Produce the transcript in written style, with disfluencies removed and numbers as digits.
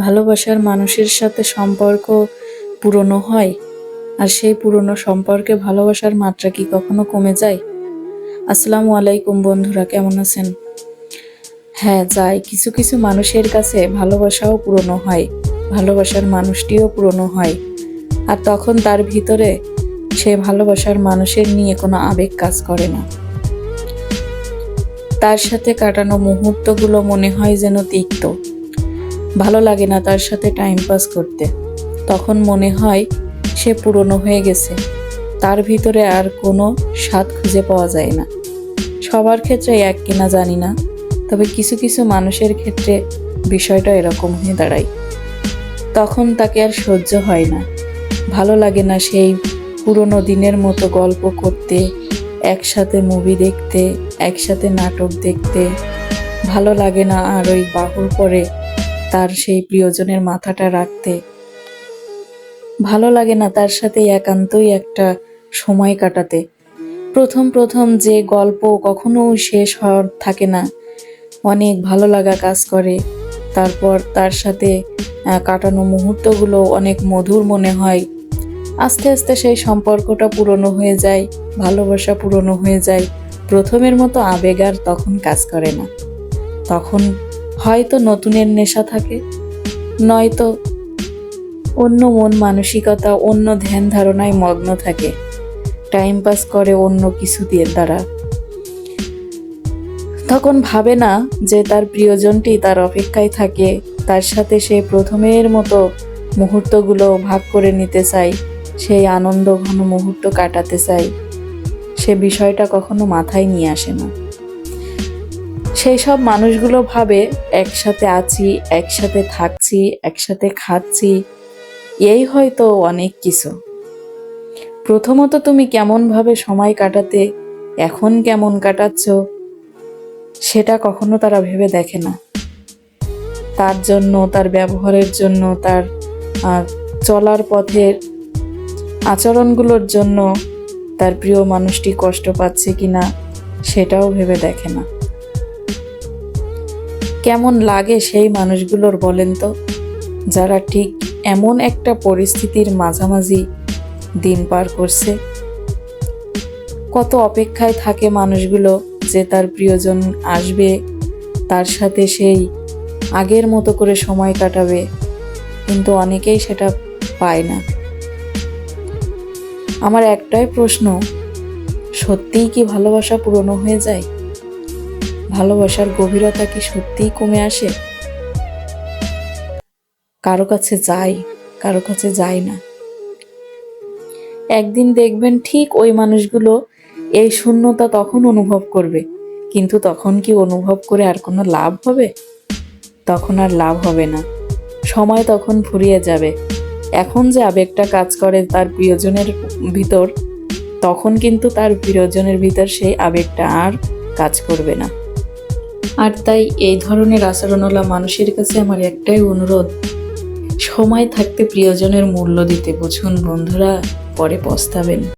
ভালোবাসার মানুষের সাথে সম্পর্ক পুরনো হয়, আর সেই পুরনো সম্পর্কে ভালোবাসার মাত্রা কি কখনো কমে যায়? আসসালামু আলাইকুম বন্ধুরা, কেমন আছেন? হ্যাঁ, যায়। কিছু কিছু মানুষের কাছে ভালোবাসাও পুরনো হয়, ভালোবাসার মানুষটিও পুরনো হয়, আর তখন তার ভিতরে সে ভালোবাসার মানুষের নিয়ে কোনো আবেগ কাজ করে না। তার সাথে কাটানো মুহূর্তগুলো মনে হয় যেন তিক্ত। ভালো লাগে না তার সাথে টাইম পাস করতে। তখন মনে হয় সে পুরনো হয়ে গেছে, তার ভিতরে আর কোনো স্বাদ খুঁজে পাওয়া যায় না। সবার ক্ষেত্রে এক কিনা জানি না, তবে কিছু কিছু মানুষের ক্ষেত্রে বিষয়টা এরকম হয়ে দাঁড়ায়। তখন তাকে আর সহ্য হয় না, ভালো লাগে না সেই পুরনো দিনের মতো গল্প করতে, একসাথে মুভি দেখতে, একসাথে নাটক দেখতে। ভালো লাগে না আর ওই বাহুর পরে তার সেই প্রিয়জনের মাথাটা রাখতে। ভালো লাগে না তার সাথে একান্তই একটা সময় কাটাতে। প্রথম প্রথম যে গল্প কখনো শেষ হওয়ার থাকে না, অনেক ভালো লাগা কাজ করে। তারপর তার সাথে কাটানো মুহূর্তগুলো অনেক মধুর মনে হয়। আস্তে আস্তে সেই সম্পর্কটা পুরনো হয়ে যায়, ভালোবাসা পুরনো হয়ে যায়। প্রথমের মতো আবেগ আর তখন কাজ করে না। তখন হয়তো নতুনের নেশা থাকে, নয়তো অন্য মন মানসিকতা, অন্য ধ্যান ধারণায় মগ্ন থাকে, টাইম পাস করে অন্য কিছু দিয়ে দ্বারা। তখন ভাবে না যে তার প্রিয়জনটি তার অপেক্ষায় থাকে, তার সাথে সে প্রথমের মতো মুহূর্তগুলো ভাগ করে নিতে চায়, সেই আনন্দ ঘন মুহূর্ত কাটাতে চায়। সে বিষয়টা কখনো মাথায় নিয়ে আসে না। সেই সব মানুষগুলো ভাবে একসাথে আছি, একসাথে থাকছি, একসাথে খাচ্ছি, এই হয়তো অনেক কিছু। প্রথমত তুমি কেমনভাবে সময় কাটাতে, এখন কেমন কাটাচ্ছ, সেটা কখনো তারা ভেবে দেখে না। তার জন্য, তার ব্যবহারের জন্য, তার চলার পথের আচরণগুলোর জন্য তার প্রিয় মানুষটি কষ্ট পাচ্ছে কিনা সেটাও ভেবে দেখে না। কেমন লাগে সেই মানুষগুলোর বলেন তো, যারা ঠিক এমন একটা পরিস্থিতির মাঝামাঝি দিন পার করছে। কত অপেক্ষায় থাকে মানুষগুলো যে তার প্রিয়জন আসবে, তার সাথে সেই আগের মতো করে সময় কাটাবে, কিন্তু অনেকেই সেটা পায় না। আমার একটাই প্রশ্ন, সত্যিই কি ভালোবাসা পুরনো হয়ে যায়? ভালোবাসার গভীরতা কি সত্যিই কমে আসে? কারো কাছে যায়, কারো কাছে যায় না। একদিন দেখবেন ঠিক ওই মানুষগুলো এই শূন্যতা তখন অনুভব করবে, কিন্তু তখন কি অনুভব করে আর কোনো লাভ হবে? তখন আর লাভ হবে না। সময় তখন ফুরিয়ে যাবে। এখন যে আবেগটা কাজ করে তার প্রিয়জনের ভিতর, তখন কিন্তু তার প্রিয়জনের ভিতর সেই আবেগটা আর কাজ করবে না। আর তাই এই ধরনের আচরণওয়ালা মানুষের কাছে আমার একটাই অনুরোধ, সময় থাকতে প্রিয়জনের মূল্য দিতে বুঝুন বন্ধুরা, পরে পস্তাবেন।